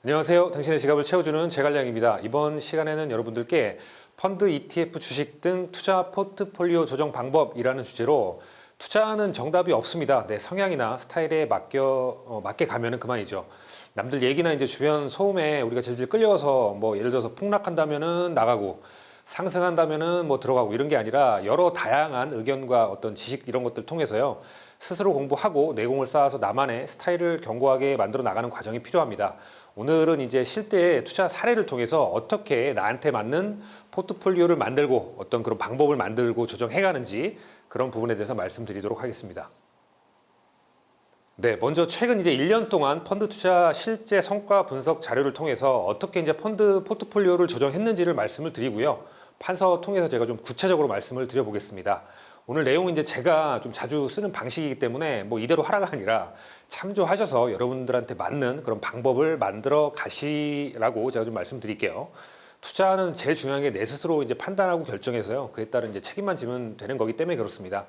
안녕하세요. 당신의 지갑을 채워주는 제갈량입니다. 이번 시간에는 여러분들께 펀드, ETF, 주식 등 투자 포트폴리오 조정 방법이라는 주제로 투자는 정답이 없습니다. 내 성향이나 스타일에 맞게 가면은 그만이죠. 남들 얘기나 이제 주변 소음에 우리가 질질 끌려서 뭐 예를 들어서 폭락한다면은 나가고 상승한다면은 뭐 들어가고 이런 게 아니라 여러 다양한 의견과 어떤 지식 이런 것들 통해서요. 스스로 공부하고 내공을 쌓아서 나만의 스타일을 견고하게 만들어 나가는 과정이 필요합니다. 오늘은 이제 실제 투자 사례를 통해서 어떻게 나한테 맞는 포트폴리오를 만들고 어떤 그런 방법을 만들고 조정해 가는지 그런 부분에 대해서 말씀드리도록 하겠습니다. 네, 먼저 최근 이제 1년 동안 펀드 투자 실제 성과 분석 자료를 통해서 어떻게 이제 펀드 포트폴리오를 조정했는지를 말씀을 드리고요. 판서 통해서 제가 좀 구체적으로 말씀을 드려보겠습니다. 오늘 내용은 이제 제가 좀 자주 쓰는 방식이기 때문에 뭐 이대로 하라가 아니라 참조하셔서 여러분들한테 맞는 그런 방법을 만들어 가시라고 제가 좀 말씀드릴게요. 투자는 제일 중요한 게 내 스스로 이제 판단하고 결정해서요. 그에 따른 이제 책임만 지면 되는 거기 때문에 그렇습니다.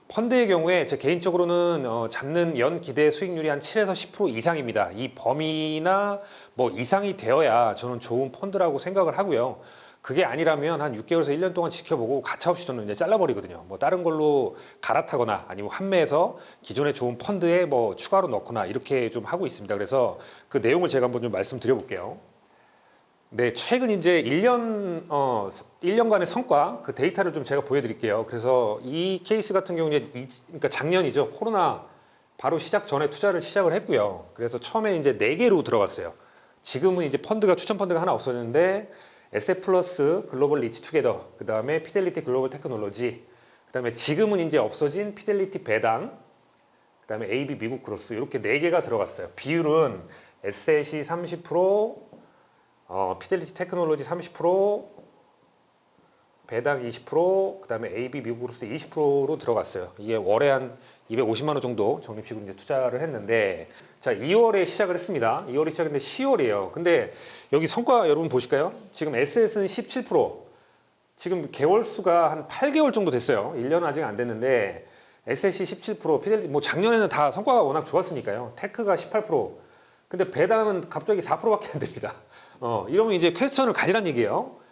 펀드의 경우에 제 개인적으로는 잡는 연 기대 수익률이 한 7에서 10% 이상입니다. 이 범위나 뭐 이상이 되어야 저는 좋은 펀드라고 생각을 하고요. 그게 아니라면 한 6개월에서 1년 동안 지켜보고 가차없이 저는 이제 잘라버리거든요. 뭐 다른 걸로 갈아타거나 아니면 환매해서 기존에 좋은 펀드에 뭐 추가로 넣거나 이렇게 좀 하고 있습니다. 그래서 그 내용을 제가 한번 좀 말씀드려볼게요. 네, 최근 이제 1년간의 성과, 그 데이터를 좀 제가 보여드릴게요. 그래서 이 케이스 같은 경우는 그러니까 작년이죠. 코로나 바로 시작 전에 투자를 시작을 했고요. 그래서 처음에 이제 4개로 들어갔어요. 지금은 이제 추천 펀드가 하나 없어졌는데, SF 플러스 글로벌 리치 투게더, 그 다음에 피델리티 글로벌 테크놀로지, 그 다음에 지금은 이제 없어진 피델리티 배당, 그 다음에 AB 미국 크로스, 이렇게 4개가 들어갔어요. 비율은 에셋이 30%, 피델리티 테크놀로지 30%, 배당 20%, 그 다음에 AB 미국으로서 20%로 들어갔어요. 이게 월에 한 250만 원 정도 적립식으로 이제 투자를 했는데, 자, 2월에 시작을 했습니다. 2월에 시작했는데 10월이에요. 근데 여기 성과 여러분 보실까요? 지금 SS는 17%, 지금 개월 수가 한 8개월 정도 됐어요. 1년은 아직 안 됐는데, SS이 17%, 피델리티, 뭐 작년에는 다 성과가 워낙 좋았으니까요. 테크가 18%, 근데 배당은 갑자기 4%밖에 안 됩니다. 이러면 이제 퀘스천을 가지란 얘기예요.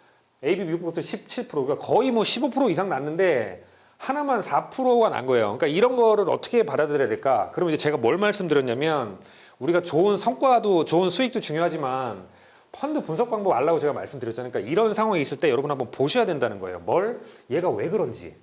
AB 미국으로서 17%가 거의 뭐 15% 이상 났는데 하나만 4%가 난 거예요. 그러니까 이런 거를 어떻게 받아들여야 될까? 그럼 이제 제가 뭘 말씀드렸냐면 우리가 좋은 성과도 좋은 수익도 중요하지만 펀드 분석 방법 알라고 제가 말씀드렸잖아요. 그러니까 이런 상황이 있을 때 여러분 한번 보셔야 된다는 거예요. 얘가 왜 그런지,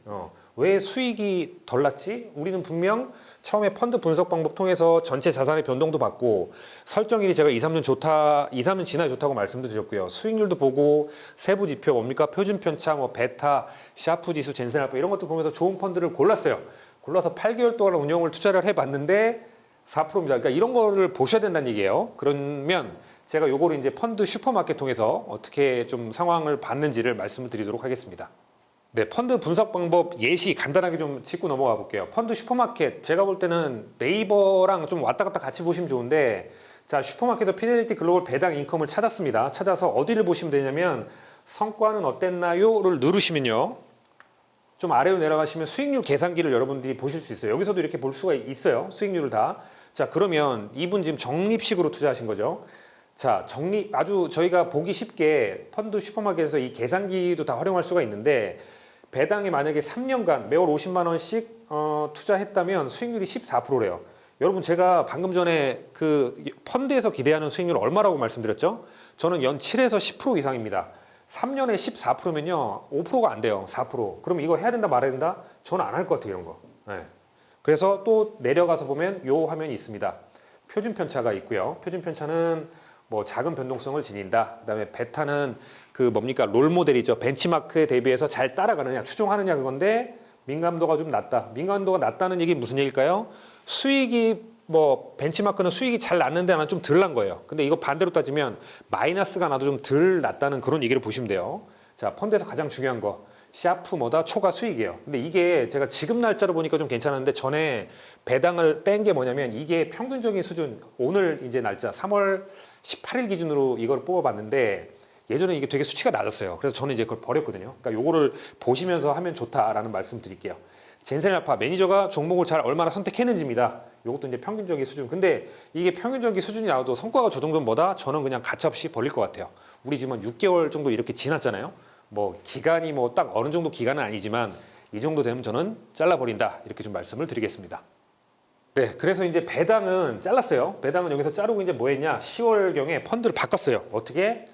왜 수익이 덜 났지? 우리는 분명 처음에 펀드 분석 방법 통해서 전체 자산의 변동도 봤고 설정일이 제가 2, 3년 좋다, 2, 3년 지나야 좋다고 말씀도 드렸고요. 수익률도 보고 세부 지표 뭡니까? 표준 편차, 뭐 베타, 샤프 지수, 젠센 알파 이런 것도 보면서 좋은 펀드를 골랐어요. 골라서 8개월 동안 운영을 투자를 해봤는데 4%입니다. 그러니까 이런 거를 보셔야 된다는 얘기예요. 그러면 제가 요거를 이제 펀드 슈퍼마켓 통해서 어떻게 좀 상황을 봤는지를 말씀을 드리도록 하겠습니다. 네, 펀드 분석 방법 예시 간단하게 좀 짚고 넘어가 볼게요. 펀드 슈퍼마켓, 제가 볼 때는 네이버랑 좀 왔다 갔다 같이 보시면 좋은데, 자, 슈퍼마켓에서 피델리티 글로벌 배당 인컴을 찾았습니다. 찾아서 어디를 보시면 되냐면, 성과는 어땠나요?를 누르시면요. 좀 아래로 내려가시면 수익률 계산기를 여러분들이 보실 수 있어요. 여기서도 이렇게 볼 수가 있어요. 수익률을 다. 자, 그러면 이분 지금 적립식으로 투자하신 거죠. 자, 아주 저희가 보기 쉽게 펀드 슈퍼마켓에서 이 계산기도 다 활용할 수가 있는데, 배당에 만약에 3년간 매월 50만 원씩 투자했다면 수익률이 14%래요. 여러분 제가 방금 전에 그 펀드에서 기대하는 수익률 얼마라고 말씀드렸죠? 저는 연 7에서 10% 이상입니다. 3년에 14%면요 5%가 안 돼요. 4%. 그럼 이거 해야 된다 말아야 된다? 저는 안 할 것 같아요 이런 거. 네. 그래서 또 내려가서 보면 요 화면이 있습니다. 표준 편차가 있고요. 표준 편차는 뭐 작은 변동성을 지닌다. 그다음에 베타는 그 뭡니까 롤 모델이죠. 벤치마크에 대비해서 잘 따라가느냐 추종하느냐 그건데 민감도가 좀 낮다. 민감도가 낮다는 얘기 무슨 얘기일까요? 수익이 뭐 벤치마크는 수익이 잘 났는데 하나 좀 덜 난 거예요. 근데 이거 반대로 따지면 마이너스가 나도 좀 덜 났다는 그런 얘기를 보시면 돼요. 자, 펀드에서 가장 중요한 거 샤프 뭐다 초과 수익이에요. 근데 이게 제가 지금 날짜로 보니까 좀 괜찮은데 전에 배당을 뺀 게 뭐냐면 이게 평균적인 수준 오늘 이제 날짜 3월 18일 기준으로 이걸 뽑아봤는데 예전에 이게 되게 수치가 낮았어요. 그래서 저는 이제 그걸 버렸거든요. 그러니까 요거를 보시면서 하면 좋다라는 말씀 드릴게요. 젠센알파 매니저가 종목을 잘 얼마나 선택했는지입니다. 이것도 이제 평균적인 수준. 근데 이게 평균적인 수준이 나와도 성과가 저 정도는 뭐다? 저는 그냥 가차없이 벌릴 것 같아요. 우리 지금 한 6개월 정도 이렇게 지났잖아요. 뭐 기간이 뭐 딱 어느 정도 기간은 아니지만 이 정도 되면 저는 잘라버린다. 이렇게 좀 말씀을 드리겠습니다. 네, 그래서 이제 배당은 잘랐어요. 배당은 여기서 자르고 이제 뭐 했냐? 10월경에 펀드를 바꿨어요. 어떻게?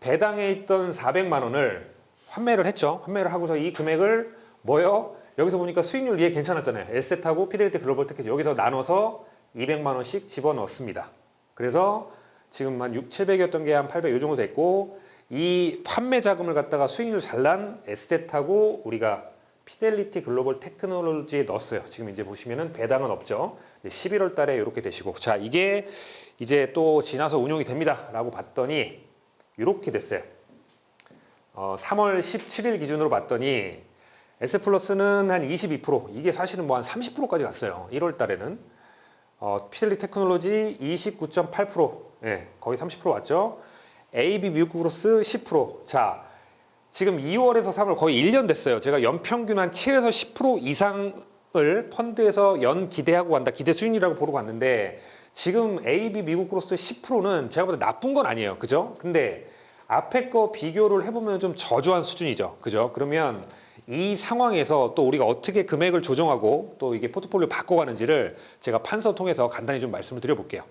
배당에 있던 400만 원을 환매를 했죠. 환매를 하고서 이 금액을 뭐요? 여기서 보니까 수익률 얘 괜찮았잖아요. 에셋하고 피델리티 글로벌 테크지 여기서 나눠서 200만 원씩 집어넣었습니다. 그래서 지금 한 6, 700이었던 게 한 800 요 정도 됐고 이 판매 자금을 갖다가 수익률 잘 난 에셋하고 우리가 피델리티 글로벌 테크놀로지에 넣었어요. 지금 이제 보시면은 배당은 없죠. 11월 달에 이렇게 되시고 자 이게 이제 또 지나서 운용이 됩니다. 라고 봤더니 이렇게 됐어요. 3월 17일 기준으로 봤더니 S플러스는 한 22% 이게 사실은 뭐 한 30%까지 갔어요. 1월 달에는 피델리 테크놀로지 29.8% 예, 거의 30% 왔죠. AB 미국 그로스 10% 자 지금 2월에서 3월 거의 1년 됐어요. 제가 연평균 한 7에서 10% 이상을 펀드에서 연 기대하고 간다. 기대 수익률이라고 보러 갔는데 지금 AB 미국 그로스 10%는 제가 보다 나쁜 건 아니에요. 그죠? 근데 앞에 거 비교를 해보면 좀 저조한 수준이죠. 그죠? 그러면 이 상황에서 또 우리가 어떻게 금액을 조정하고 또 이게 포트폴리오 바꿔가는지를 제가 판서 통해서 간단히 좀 말씀을 드려볼게요.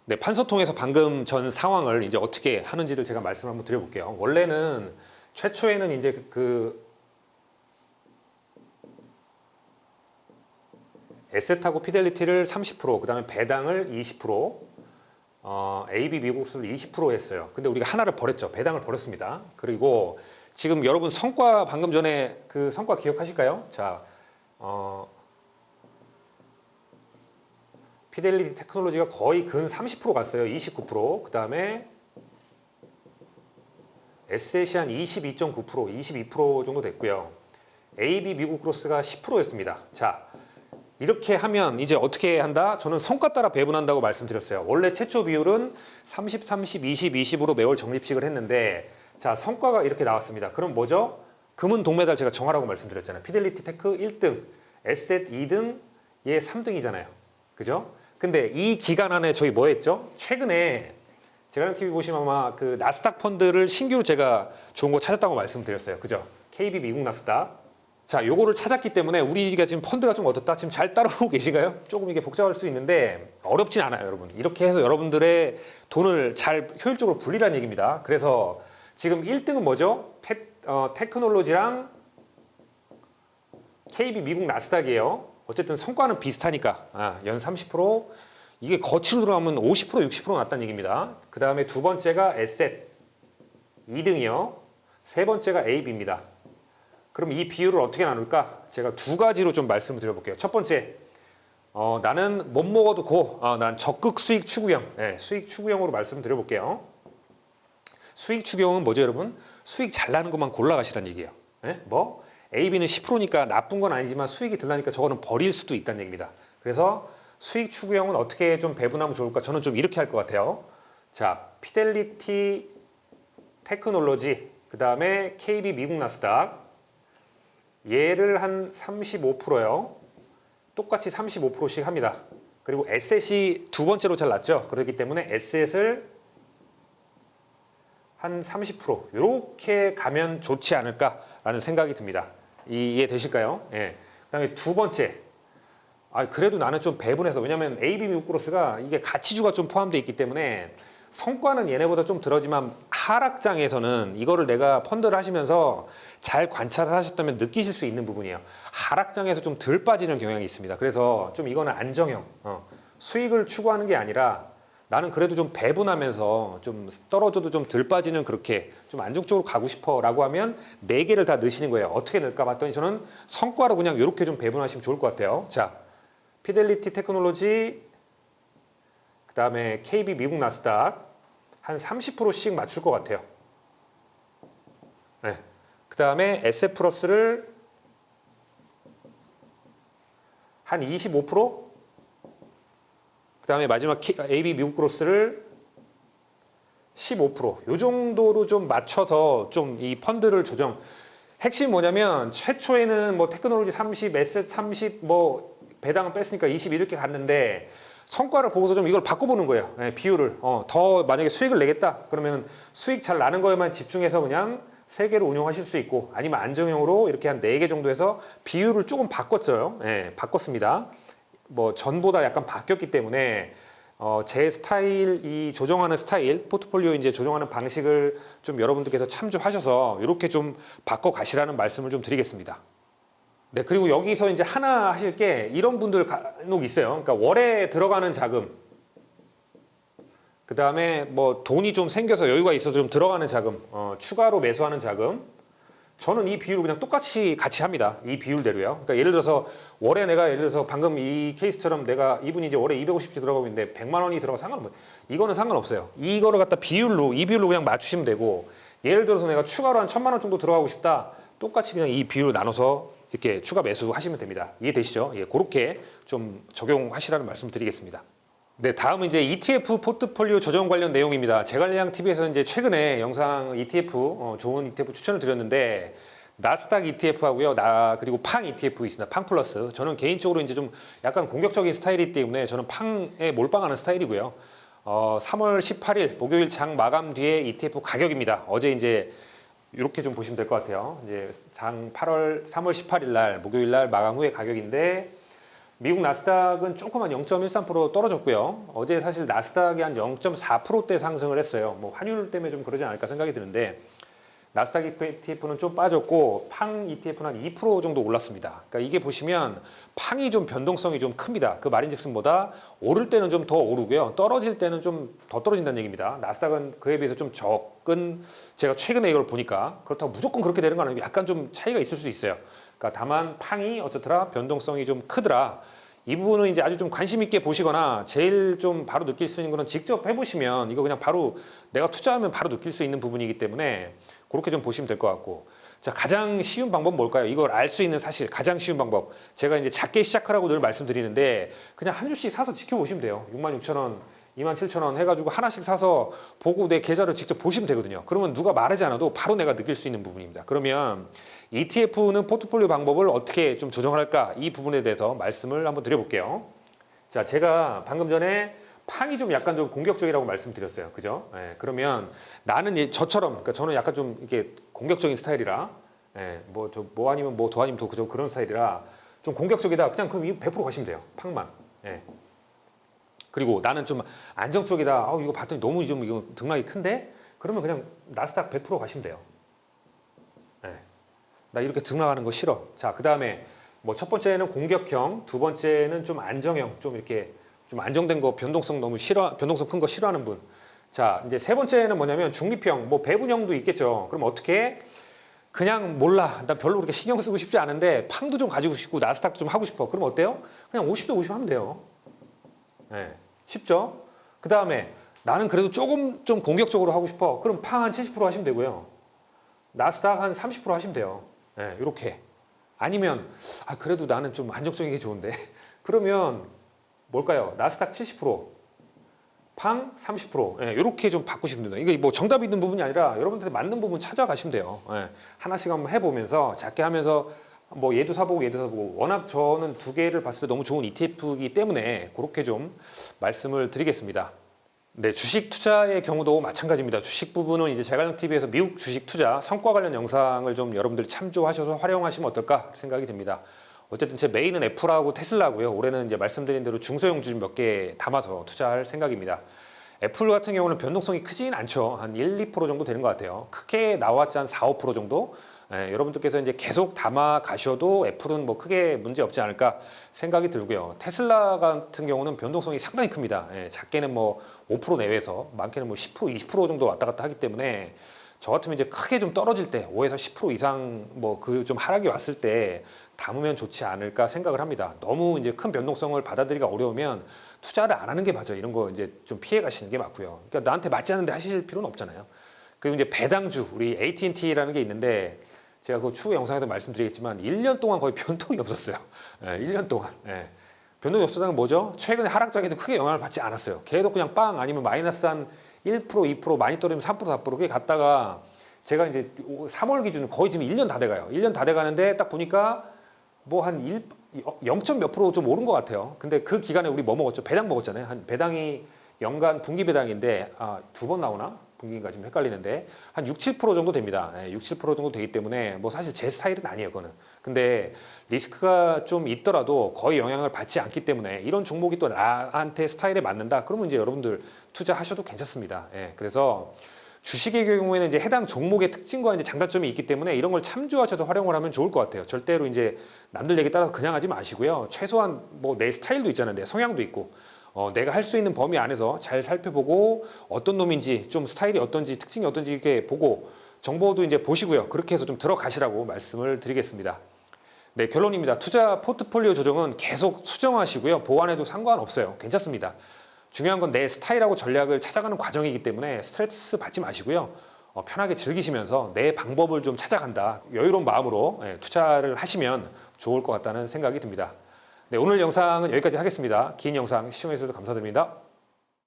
네, 판서 통해서 방금 전 상황을 이제 어떻게 하는지를 제가 말씀을 한번 드려볼게요. 원래는 최초에는 이제 에셋하고 피델리티를 30%, 그 다음에 배당을 20%, AB 미국수를 20% 했어요. 근데 우리가 하나를 버렸죠. 배당을 버렸습니다. 그리고 지금 여러분 성과 방금 전에 그 성과 기억하실까요? 자, 피델리티 테크놀로지가 거의 근 30% 갔어요. 29%. 그 다음에 에셋이 한 22.9%, 22% 정도 됐고요. AB 미국 크로스가 10%였습니다. 자, 이렇게 하면 이제 어떻게 한다? 저는 성과 따라 배분한다고 말씀드렸어요. 원래 최초 비율은 30, 30, 20, 20으로 매월 적립식을 했는데 자, 성과가 이렇게 나왔습니다. 그럼 뭐죠? 금은 동메달 제가 정하라고 말씀드렸잖아요. 피델리티 테크 1등, 에셋 2등, 얘 3등이잖아요. 그죠? 근데 이 기간 안에 저희 뭐 했죠? 최근에 제가랑TV 보시면 아마 그 나스닥 펀드를 신규로 제가 좋은 거 찾았다고 말씀드렸어요. 그죠? KB 미국 나스닥. 자, 요거를 찾았기 때문에 우리가 지금 펀드가 좀 어떻다? 지금 잘 따라오고 계신가요? 조금 이게 복잡할 수 있는데 어렵진 않아요, 여러분. 이렇게 해서 여러분들의 돈을 잘 효율적으로 불리라는 얘기입니다. 그래서 지금 1등은 뭐죠? 테크놀로지랑 KB 미국 나스닥이에요. 어쨌든 성과는 비슷하니까 연 30%, 이게 거치로 들어가면 50%, 60% 났다는 얘기입니다. 그 다음에 두 번째가 에셋 2등이요. 세 번째가 AB입니다. 그럼 이 비율을 어떻게 나눌까? 제가 두 가지로 좀 말씀을 드려볼게요. 첫 번째, 나는 못 먹어도 난 적극 수익 추구형, 수익 추구형으로 말씀드려볼게요. 수익 추구형은 뭐죠, 여러분? 수익 잘 나는 것만 골라가시라는 얘기예요. 뭐? AB는 10%니까 나쁜 건 아니지만 수익이 덜 나니까 저거는 버릴 수도 있다는 얘기입니다. 그래서 수익 추구형은 어떻게 좀 배분하면 좋을까? 저는 좀 이렇게 할 것 같아요. 자, 피델리티 테크놀로지, 그 다음에 KB 미국 나스닥, 얘를 한 35%요. 똑같이 35%씩 합니다. 그리고 에셋이 두 번째로 잘 났죠. 그렇기 때문에 에셋을 한 30% 이렇게 가면 좋지 않을까라는 생각이 듭니다. 이해 되실까요? 예. 그다음에 두 번째, 그래도 나는 좀 배분해서 왜냐하면 AB 미국 크로스가 이게 가치주가 좀 포함되어 있기 때문에 성과는 얘네보다 좀 덜하지만 하락장에서는 이거를 내가 펀드를 하시면서 잘 관찰하셨다면 느끼실 수 있는 부분이에요. 하락장에서 좀 덜 빠지는 경향이 있습니다. 그래서 좀 이거는 안정형, 수익을 추구하는 게 아니라 나는 그래도 좀 배분하면서 좀 떨어져도 좀 덜 빠지는 그렇게 좀 안정적으로 가고 싶어 라고 하면 4개를 다 넣으시는 거예요. 어떻게 넣을까 봤더니 저는 성과로 그냥 이렇게 좀 배분하시면 좋을 것 같아요. 자, 피델리티 테크놀로지, 그 다음에 KB 미국 나스닥 한 30%씩 맞출 것 같아요. 네. 그 다음에 에셋 플러스를 한 25%? 그 다음에 마지막 AB 미국 크로스를 15%. 요 정도로 좀 맞춰서 좀 이 펀드를 조정해 핵심이 뭐냐면 최초에는 뭐 테크놀로지 30, 에셋 30, 뭐 배당은 뺐으니까 20 이렇게 갔는데 성과를 보고서 좀 이걸 바꿔보는 거예요. 예, 비율을. 더 만약에 수익을 내겠다. 그러면 수익 잘 나는 거에만 집중해서 그냥 3개를 운용하실 수 있고 아니면 안정형으로 이렇게 한 4개 정도 해서 비율을 조금 바꿨어요. 예, 바꿨습니다. 뭐 전보다 약간 바뀌었기 때문에 제 스타일, 이 조정하는 스타일, 포트폴리오 이제 조정하는 방식을 좀 여러분들께서 참조하셔서 이렇게 좀 바꿔 가시라는 말씀을 좀 드리겠습니다. 네, 그리고 여기서 이제 하나 하실 게 이런 분들 간혹 있어요. 그러니까 월에 들어가는 자금, 그 다음에 뭐 돈이 좀 생겨서 여유가 있어서 좀 들어가는 자금, 추가로 매수하는 자금. 저는 이 비율을 그냥 똑같이 같이 합니다. 이 비율대로요. 그러니까 예를 들어서 월에 내가 예를 들어서 방금 이 케이스처럼 내가 이분이 이제 월에 250씩 들어가고 있는데 100만 원이 들어가 상관없어요. 이거는 상관없어요. 이거를 갖다 비율로 이 비율로 그냥 맞추시면 되고 예를 들어서 내가 추가로 한 1000만 원 정도 들어가고 싶다. 똑같이 그냥 이 비율로 나눠서 이렇게 추가 매수하시면 됩니다. 이해되시죠? 예, 그렇게 좀 적용하시라는 말씀 드리겠습니다. 네, 다음은 이제 ETF 포트폴리오 조정 관련 내용입니다. 제갈량 TV에서 이제 최근에 영상 ETF, 좋은 ETF 추천을 드렸는데, 나스닥 ETF 하고요, 그리고 팡 ETF 있습니다. 팡 플러스. 저는 개인적으로 이제 좀 약간 공격적인 스타일이기 때문에 저는 팡에 몰빵하는 스타일이고요. 3월 18일 목요일 장 마감 뒤에 ETF 가격입니다. 어제 이제 이렇게 좀 보시면 될 것 같아요. 이제 장 3월 18일 날 목요일 날 마감 후에 가격인데, 미국 나스닥은 조금 한 0.13% 떨어졌고요. 어제 사실 나스닥이 한 0.4%대 상승을 했어요. 뭐 환율 때문에 좀 그러지 않을까 생각이 드는데 나스닥 ETF는 좀 빠졌고 팡 ETF는 한 2% 정도 올랐습니다. 그러니까 이게 보시면 팡이 좀 변동성이 좀 큽니다. 그 말인즉슨 뭐다 오를 때는 좀 더 오르고요. 떨어질 때는 좀 더 떨어진다는 얘기입니다. 나스닥은 그에 비해서 좀 적은 제가 최근에 이걸 보니까 그렇다고 무조건 그렇게 되는 건 아니고 약간 좀 차이가 있을 수 있어요. 그러니까 다만 팡이 어쩌더라 변동성이 좀 크더라. 이 부분은 이제 아주 좀 관심 있게 보시거나 제일 좀 바로 느낄 수 있는 거는 직접 해보시면 이거 그냥 바로 내가 투자하면 바로 느낄 수 있는 부분이기 때문에 그렇게 좀 보시면 될 것 같고 자 가장 쉬운 방법은 뭘까요? 이걸 알 수 있는 사실 가장 쉬운 방법 제가 이제 작게 시작하라고 늘 말씀드리는데 그냥 한 주씩 사서 지켜보시면 돼요. 66,000원 27,000원 해가지고 하나씩 사서 보고 내 계좌를 직접 보시면 되거든요. 그러면 누가 말하지 않아도 바로 내가 느낄 수 있는 부분입니다. 그러면 ETF는 포트폴리오 방법을 어떻게 좀 조정할까? 이 부분에 대해서 말씀을 한번 드려볼게요. 자, 제가 방금 전에 팡이 좀 약간 좀 공격적이라고 말씀드렸어요. 그죠? 예, 그러면 나는 저처럼, 그러니까 저는 약간 좀 이렇게 공격적인 스타일이라, 예, 뭐 아니면 뭐 도 아니면 도 그죠? 그런 스타일이라 좀 공격적이다. 그냥 그럼 100% 가시면 돼요. 팡만. 예. 그리고 나는 좀 안정적이다. 이거 봤더니 너무 좀 이거 등락이 큰데? 그러면 그냥 나스닥 100% 가시면 돼요. 네. 나 이렇게 등락하는 거 싫어. 자, 그 다음에 뭐 첫 번째는 공격형, 두 번째는 좀 안정형, 좀 이렇게 좀 안정된 거 변동성 너무 싫어, 변동성 큰 거 싫어하는 분. 자, 이제 세 번째는 뭐냐면 중립형, 뭐 배분형도 있겠죠. 그럼 어떻게? 그냥 몰라. 나 별로 그렇게 신경 쓰고 싶지 않은데 팡도 좀 가지고 싶고 나스닥도 좀 하고 싶어. 그럼 어때요? 그냥 50대 50 하면 돼요. 네. 쉽죠? 그 다음에 나는 그래도 조금 좀 공격적으로 하고 싶어. 그럼 팡 한 70% 하시면 되고요. 나스닥 한 30% 하시면 돼요. 네, 이렇게. 아니면 그래도 나는 좀 안정적인 게 좋은데. 그러면 뭘까요? 나스닥 70%, 팡 30%. 네, 이렇게 좀 바꾸시면 됩니다. 이거 뭐 정답이 있는 부분이 아니라 여러분들한테 맞는 부분 찾아가시면 돼요. 네, 하나씩 한번 해보면서 작게 하면서 뭐 얘도 사보고 얘도 사보고 워낙 저는 두 개를 봤을 때 너무 좋은 ETF이기 때문에 그렇게 좀 말씀을 드리겠습니다. 네, 주식 투자의 경우도 마찬가지입니다. 주식 부분은 이제 제갈량 TV에서 미국 주식 투자 성과 관련 영상을 좀 여러분들이 참조하셔서 활용하시면 어떨까 생각이 듭니다. 어쨌든 제 메인은 애플하고 테슬라고요. 올해는 이제 말씀드린 대로 중소형주 몇 개 담아서 투자할 생각입니다. 애플 같은 경우는 변동성이 크진 않죠. 한 1, 2% 정도 되는 것 같아요. 크게 나왔지 한 4, 5% 정도. 여러분들께서 이제 계속 담아 가셔도 애플은 뭐 크게 문제 없지 않을까 생각이 들고요. 테슬라 같은 경우는 변동성이 상당히 큽니다. 작게는 뭐 5% 내외에서 많게는 뭐 10%, 20% 정도 왔다 갔다 하기 때문에 저 같으면 이제 크게 좀 떨어질 때 5에서 10% 이상 뭐 그 좀 하락이 왔을 때 담으면 좋지 않을까 생각을 합니다. 너무 이제 큰 변동성을 받아들이기가 어려우면 투자를 안 하는 게 맞아요. 이런 거 이제 좀 피해 가시는 게 맞고요. 그러니까 나한테 맞지 않는데 하실 필요는 없잖아요. 그리고 이제 배당주 우리 AT&T라는 게 있는데 제가 그 추후 영상에도 말씀드리겠지만 1년 동안 거의 변동이 없었어요. 1년 동안. 변동이 없었다는 건 뭐죠? 최근에 하락장에도 크게 영향을 받지 않았어요. 계속 그냥 빵 아니면 마이너스 한 1%, 2% 많이 떨어지면 3%, 4% 그게 갔다가 제가 이제 3월 기준 거의 지금 1년 다 돼가요. 1년 다 돼가는데 딱 보니까 뭐 한 0점 몇 프로 좀 오른 것 같아요. 근데 그 기간에 우리 뭐 먹었죠? 배당 먹었잖아요. 한 배당이 연간 분기 배당인데 두 번 나오나? 분기인가 지금 헷갈리는데 한 6, 7% 정도 됩니다. 6, 7% 정도 되기 때문에 뭐 사실 제 스타일은 아니에요, 그거는. 근데 리스크가 좀 있더라도 거의 영향을 받지 않기 때문에 이런 종목이 또 나한테 스타일에 맞는다. 그러면 이제 여러분들 투자하셔도 괜찮습니다. 그래서 주식의 경우에는 이제 해당 종목의 특징과 이제 장단점이 있기 때문에 이런 걸 참조하셔서 활용을 하면 좋을 것 같아요. 절대로 이제 남들 얘기 따라서 그냥 하지 마시고요. 최소한 뭐 내 스타일도 있잖아요. 내 성향도 있고. 내가 할 수 있는 범위 안에서 잘 살펴보고 어떤 놈인지 좀 스타일이 어떤지 특징이 어떤지 이렇게 보고 정보도 이제 보시고요. 그렇게 해서 좀 들어가시라고 말씀을 드리겠습니다. 네, 결론입니다. 투자 포트폴리오 조정은 계속 수정하시고요. 보완해도 상관없어요. 괜찮습니다. 중요한 건 내 스타일하고 전략을 찾아가는 과정이기 때문에 스트레스 받지 마시고요. 편하게 즐기시면서 내 방법을 좀 찾아간다. 여유로운 마음으로 투자를 하시면 좋을 것 같다는 생각이 듭니다. 네, 오늘 영상은 여기까지 하겠습니다. 긴 영상 시청해 주셔서 감사드립니다.